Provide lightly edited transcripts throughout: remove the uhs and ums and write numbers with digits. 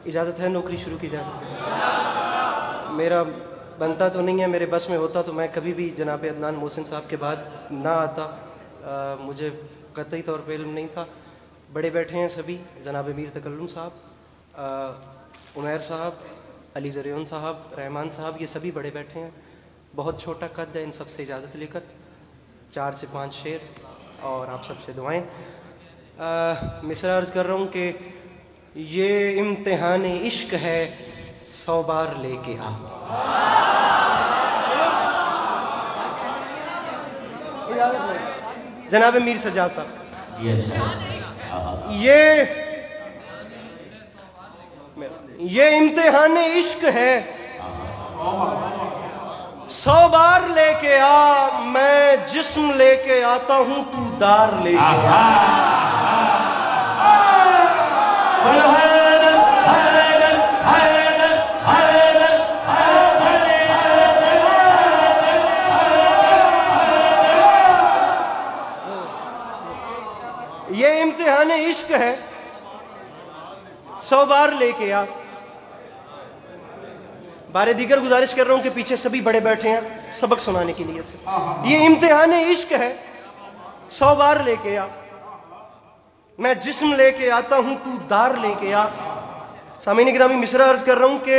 इजाज़त है नौकरी शुरू की जाए? मेरा बनता तो नहीं है, मेरे बस में होता तो मैं कभी भी जनाब अदनान मोहसिन साहब के बाद ना आता। मुझे कतई तौर पे इल्म नहीं था। बड़े बैठे हैं सभी, जनाब मीर तकल्लुम साहब, उमैर साहब, अली ज़रियन साहब, रहमान साहब, ये सभी बड़े बैठे हैं। बहुत छोटा कद है, इन सब से इजाज़त लेकर 4 से 5 शेर और आप सबसे दुआएं। मिसरा अर्ज़ कर रहा हूँ कि ये इम्तिहान इश्क है 100 बार लेके आ। जनाब मीर सज्जाद साहब, ये इम्तिहान इश्क है 100 बार लेके आ। मैं जिस्म लेके आता हूँ, तू दार लेके आ। ये इम्तिहान इश्क है 100 बार लेके आ। बारे दीगर गुजारिश कर रहा हूं कि पीछे सभी बड़े बैठे हैं सबक सुनाने की नीयत से। ये इम्तिहान इश्क है 100 बार लेके आ। मैं जिस्म लेके आता हूं, तू दार लेके आ। सामीन गिरामी, मिसरा अर्ज कर रहा हूं कि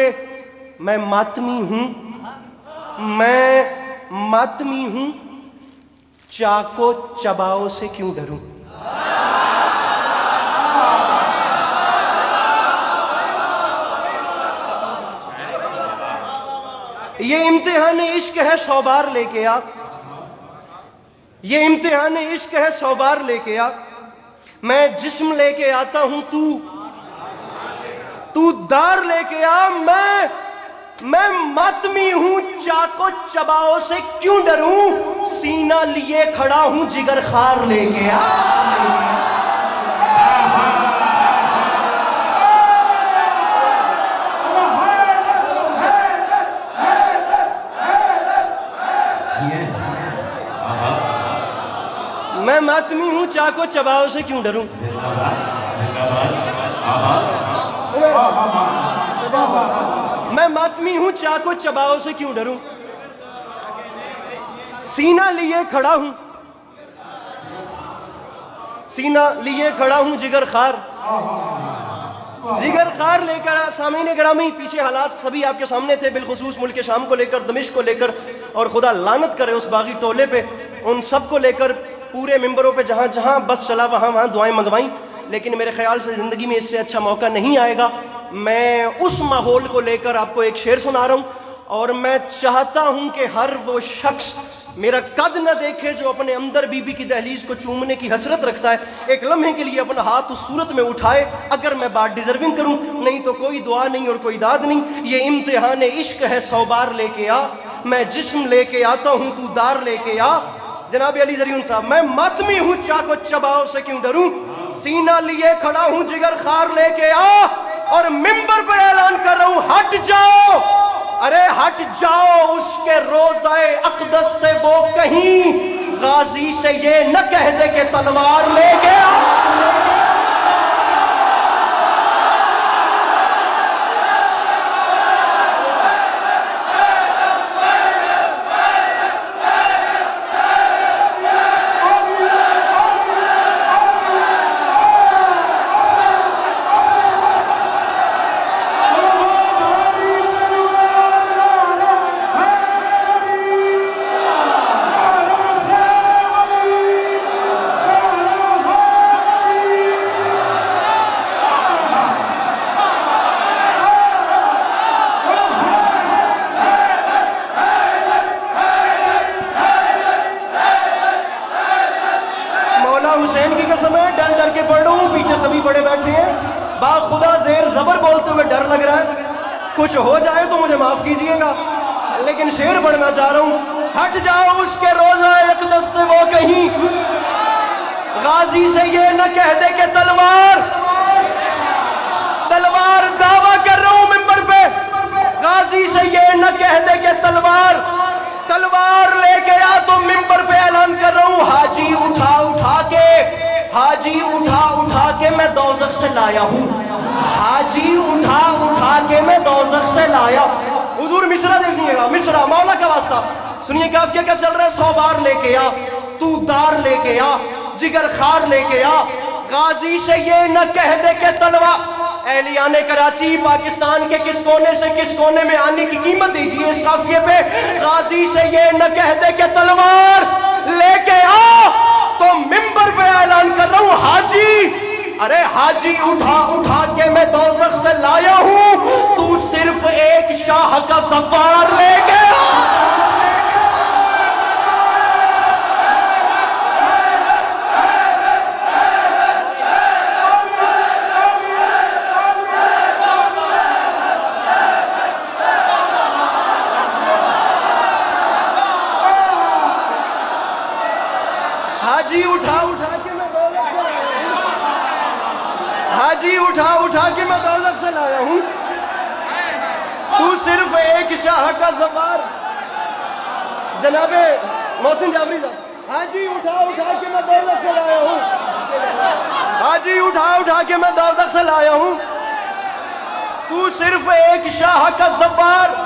मैं मातमी हूं, मैं मातमी हूं, चाको चबाओ से क्यों डरूं। ये इम्तिहान इश्क है 100 बार लेके आ। ये इम्तिहान इश्क है 100 बार लेके आ। मैं जिस्म लेके आता हूं, तू दार लेके आ। मैं मातमी हूं, चाको चबाओ से क्यों डरूं। सीना लिए खड़ा हूं, जिगर खार लेके आ। मैं मातमी हूं, चाको चबाओ से क्यों डरूं। मैं मातमी हूं, चाको चबाओ से क्यों डरूं। सीना लिए खड़ा हूं, सीना लिए खड़ा हूं, जिगर खार लेकर। सामीन गिरामी, पीछे हालात सभी आपके सामने थे, बिलखुसूस मुल्क शाम को लेकर, दमिश्क को लेकर, और खुदा लानत करे उस बागी टोले पे, उन सब को लेकर पूरे मिंबरों पे जहाँ जहाँ बस चला वहाँ दुआएं मंगवाई। लेकिन मेरे ख्याल से ज़िंदगी में इससे अच्छा मौका नहीं आएगा। मैं उस माहौल को लेकर आपको एक शेर सुना रहा हूँ, और मैं चाहता हूँ कि हर वो शख्स मेरा कद न देखे जो अपने अंदर बीबी की दहलीज को चूमने की हसरत रखता है, एक लम्हे के लिए अपना हाथ उस सूरत में उठाए, अगर मैं बात डिजर्विंग करूँ, नहीं तो कोई दुआ नहीं और कोई दाद नहीं। ये इम्तिहान इश्क है 100 बार लेके आ। मैं जिस्म लेके आता हूँ, तू दार लेके आ। जनाब अली ज़रियन साहब, मैं मातमी हूं, चाको चबाओ से क्यों डरूं। सीना लिए खड़ा हूं, जिगर खार लेके आ। और मिंबर पे ऐलान कर रहा हूं, हट जाओ, अरे हट जाओ उसके रोज़ाए अक़दस से वो कहीं गाजी से ये न कह दे कि तलवार लेके आ। हुसैन की कसम है, डर डर के पढ़ रहा हूँ, पीछे सभी बड़े बैठे हैं, बाखुदा ज़ेर ज़बर बोलते हुए डर लग रहा है। कुछ हो जाए तो मुझे माफ कीजिएगा, लेकिन शेर पढ़ना चाह रहा हूँ। हट जाओ उसके रोज़ा अक़दस से वो कहीं गाजी से ये न कह दे कि तलवार, तलवार दावा कर रहा हूँ मिंबर पे, गाजी से ये न कह दे कि तलवार, तलवार लेके आ। तो मिंबर पे ऐलान कर रहा हूँ, हाजी उठा उठा के हाजी उठा उठा के मैं दोज़ख से लाया हूँ, हाजी उठा उठा के मैं दोज़ख से लाया। हुजूर मिसरा देखिएगा, मिसरा मौला का वास्ता सुनिए, काफिया क्या चल रहा है। 100 बार लेके आ, तू दार लेके आ, जिगर खार लेके आ, गाजी से ये न कह दे के तलवा। एहलियाने कराची पाकिस्तान के किस कोने से किस कोने में आने की कीमत दीजिए इस काफिये पे। गाजी से ये न कह दे के तलवार लेके आ, तो मिंबर पे ऐलान कर रहा हूं हाजी, अरे हाजी उठा उठा के मैं दोज़ख से लाया हूं, तू सिर्फ एक शाह का सवार लेके आ। हाजी उठा उठा के मैं दोज़ख से लाया हूं, हाजी उठा उठा के मैं दोज़ख से लाया हूं, तू सिर्फ एक शाह का सवार। जनाबे मोहसिन जाफरी साहब, हाजी उठा उठा के मैं दोज़ख से लाया हूं, हाजी उठा उठा के मैं दोज़ख से लाया हूं, तू सिर्फ एक शाह का सवार।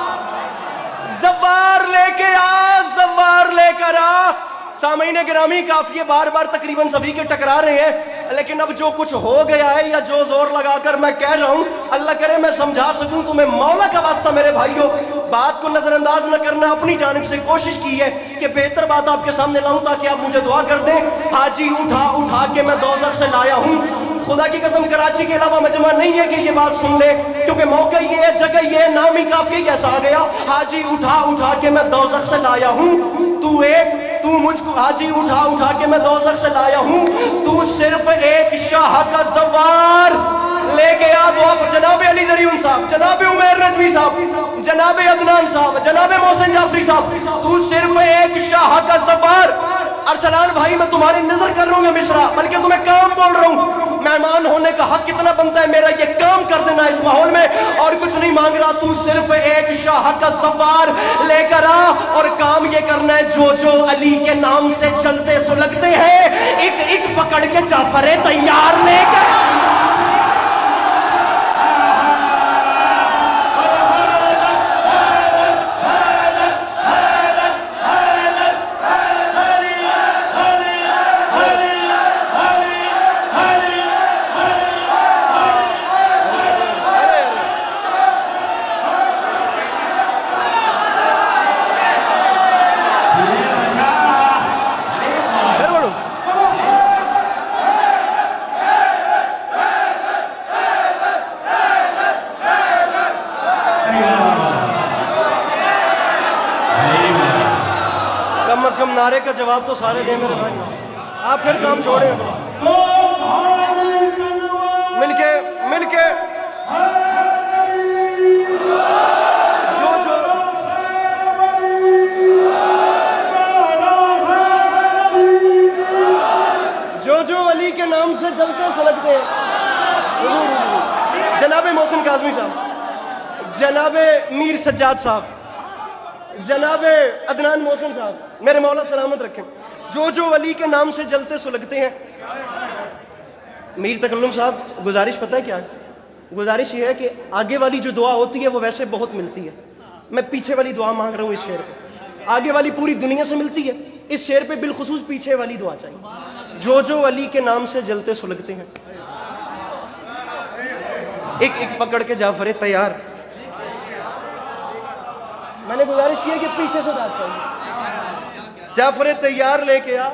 सवार लेके आ, सवार लेकर आ। सामईन गिरामी काफिये बार बार तकरीबन सभी के टकरा रहे हैं, लेकिन अब जो कुछ हो गया है या जो जोर लगाकर मैं कह रहा हूं, अल्लाह करे मैं समझा सकूं तुम्हें। मौला का वास्ता मेरे भाइयों, बात को नजरअंदाज न करना। अपनी जानिब से कोशिश की है कि बेहतर बात आपके सामने लाऊं ताकि आप मुझे दुआ कर दें। हाजी उठा उठा के मैं दोज़ख से लाया हूं। खुदा की कसम कराची के अलावा मजमा नहीं है कि ये बात सुन ले, क्योंकि मौका ये है, जगह ये है, नाम ही काफी कैसा आ गया। हाजी उठा उठा के मैं दोज़ख से लाया हूं, तू मुझको हाजी उठा उठा के मैं दोज़ख से लाया हूं, तू सिर्फ एक शाह का सवार लेके आ। दुआ जनाबे अली ज़रीउन साहब, जनाबे उमैर नजवी साहब, जनाबे अदनान साहब, जनाबे मोहसिन जाफरी साहब, तू सिर्फ एक शाह का सवार। अरसलान भाई मैं तुम्हारी नजर कर रहा हूँ मिश्रा, बल्कि तुम्हें काम बोल रहा हूँ। मेहमान होने का हक कितना बनता है मेरा, ये काम कर देना इस माहौल में, और कुछ नहीं मांग रहा। तू सिर्फ एक शाह का सवार लेकर आ, और काम ये करना है जो जो अली के नाम से चलते सुलगते हैं, एक एक पकड़ के जाफर तैयार लेकर। नारे का जवाब तो सारे दे मेरे भाई, आप फिर काम छोड़े। मिलके मिलके जो अली के नाम से जलते सलगते हैं। जनाबे मोहसिन काज़मी साहब, जनाबे मीर सज्जाद साहब, जनाबे अदनान मोहसिन साहब, मेरे मौला सलामत रखें, जो अली के नाम से जलते सुलगते हैं। मीर तकल्लुम साहब, गुजारिश पता है क्या है? गुजारिश ये है कि आगे वाली जो दुआ होती है वो वैसे बहुत मिलती है, मैं पीछे वाली दुआ मांग रहा हूँ इस शेर पे। आगे वाली पूरी दुनिया से मिलती है, इस शेर पे बिलखुसूस पीछे वाली दुआ चाहिए। जो अली के नाम से जलते सुलगते हैं, एक एक पकड़ के जाफर तैयार। मैंने गुजारिश की है कि पीछे से दाद चाहिए। जाफर तैयार लेके आ,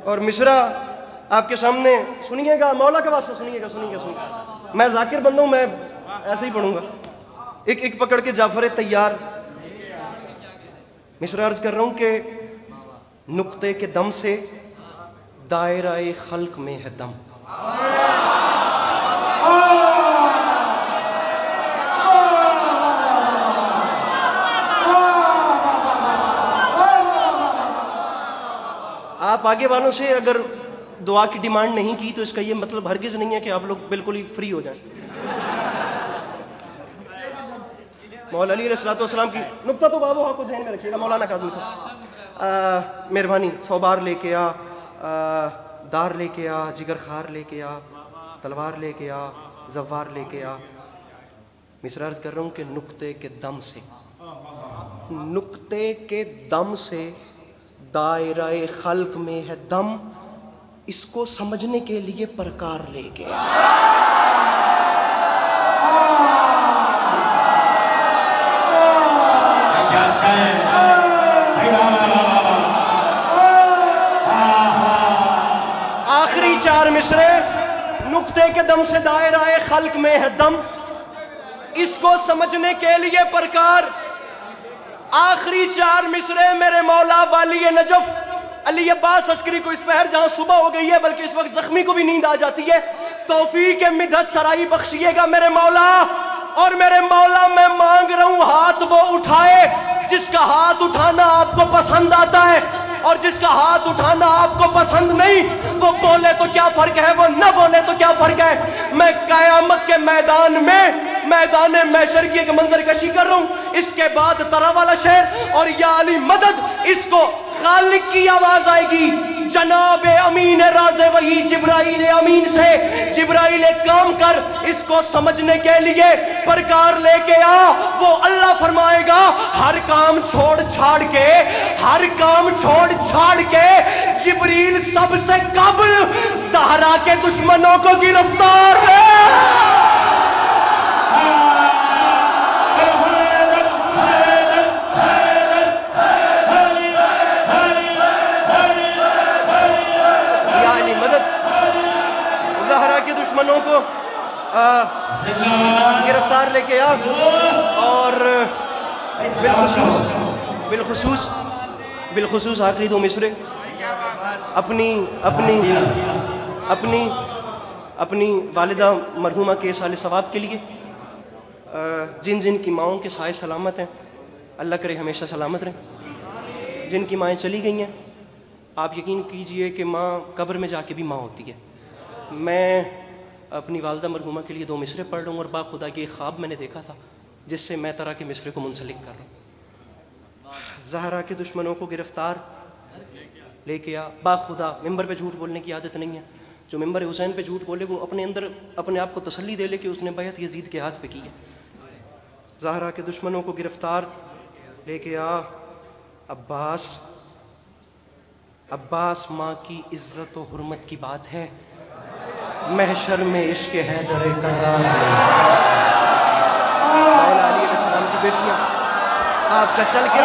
और मिसरा आपके सामने सुनिएगा, मौला का वास्ता सुनिएगा, सुनिएगा। मैं जाकिर बंदा हूं, मैं ऐसे ही पढ़ूंगा। एक एक पकड़ के जाफर तैयार। मिसरा अर्ज कर रहा हूं कि नुक्ते के दम से दायरा खल्क में है दम। आप आगे वालों से अगर दुआ की डिमांड नहीं की तो इसका ये मतलब हरगिज़ नहीं है कि आप लोग बिल्कुल ही फ्री हो जाएं। मौला अली अलैहिस्सलाम की नुक्ता तो बाबू आपको ज़हन में रखिएगा। मौलाना काज़मी साहब, मेहरबानी 100 बार लेके आ, गद्दार लेके आ, जिगर खार लेके आ, तलवार लेके आ, जव्वार लेके आ। मिसरा अर्ज कर रहा हूँ कि नुक्ते के दम से, नुक्ते के दम से दायरे खल्क में है दम, इसको समझने के लिए प्रकार लेके आखिरी 4 मिसरे, नुक्ते के दम से दायरा खल्क में है दम, इसको समझने के लिए प्रकार। आखिरी 4 मिसरे मेरे मौला वाली नजफ अली अब्बास अस्करी को इस पहर जहां सुबह हो गई है, बल्कि इस वक्त जख्मी को भी नींद आ जाती है, तौफीक मिदत सराई बख्शिएगा मेरे मौला। और मेरे मौला मैं मांग रहा हूं हाथ वो उठाए जिसका हाथ उठाना आपको पसंद आता है, और जिसका हाथ उठाना आपको पसंद नहीं, वो बोले तो क्या फर्क है, वो न बोले तो क्या फर्क है। मैं कयामत के मैदान में, मैदान मैशर की एक मंजर कशी कर रहा हूं। इसके बाद तरा वाला शेर और या अली मदद, इसको खालिक की आवाज आएगी, जनाब अमीन राज़े वही जिब्राइल अमीन से, जिब्राइल काम कर, इसको समझने के लिए प्रकार लेके आ। वो अल्लाह फरमाएगा हर काम छोड़ छाड़ के, हर काम छोड़ छाड़ के जिब्रील सबसे कबल ज़हरा के दुश्मनों को गिरफ्तार है। दुश्मनों को गिरफ्तार लेके आ, और बिलखुसूस आखिरी 2 मिसरे अपनी अपनी अपनी अपनी वालिदा मरहुमा के साले सवाब के लिए, जिन जिन की माओं के साए सलामत हैं, अल्लाह करे हमेशा सलामत रहें। जिनकी माएँ चली गई हैं, आप यकीन कीजिए कि माँ कब्र में जाके भी माँ होती है। मैं अपनी वालदा मरहुमा के लिए 2 मिसरे पढ़ रहा हूँ, और बाखुदा के ख्वाब मैंने देखा था जिससे मैं तरह के मिसरे को मुंसलिक कर रहा हूँ। ज़हरा के दुश्मनों को गिरफ्तार लेके आ, बाखुदा मिंबर पे झूठ बोलने की आदत नहीं है। जो मिंबर हुसैन पे झूठ बोले वो अपने अंदर अपने आप को तसल्ली दे ले कि उसने बैत यजीद के हाथ पे की है। ज़हरा के दुश्मनों को गिरफ्तार लेके आ। अब्बास, अब्बास माँ की इज्जत और हुर्मत की बात है, महशर में इश्क हैदर कर्रार की बेटियां आपका चल के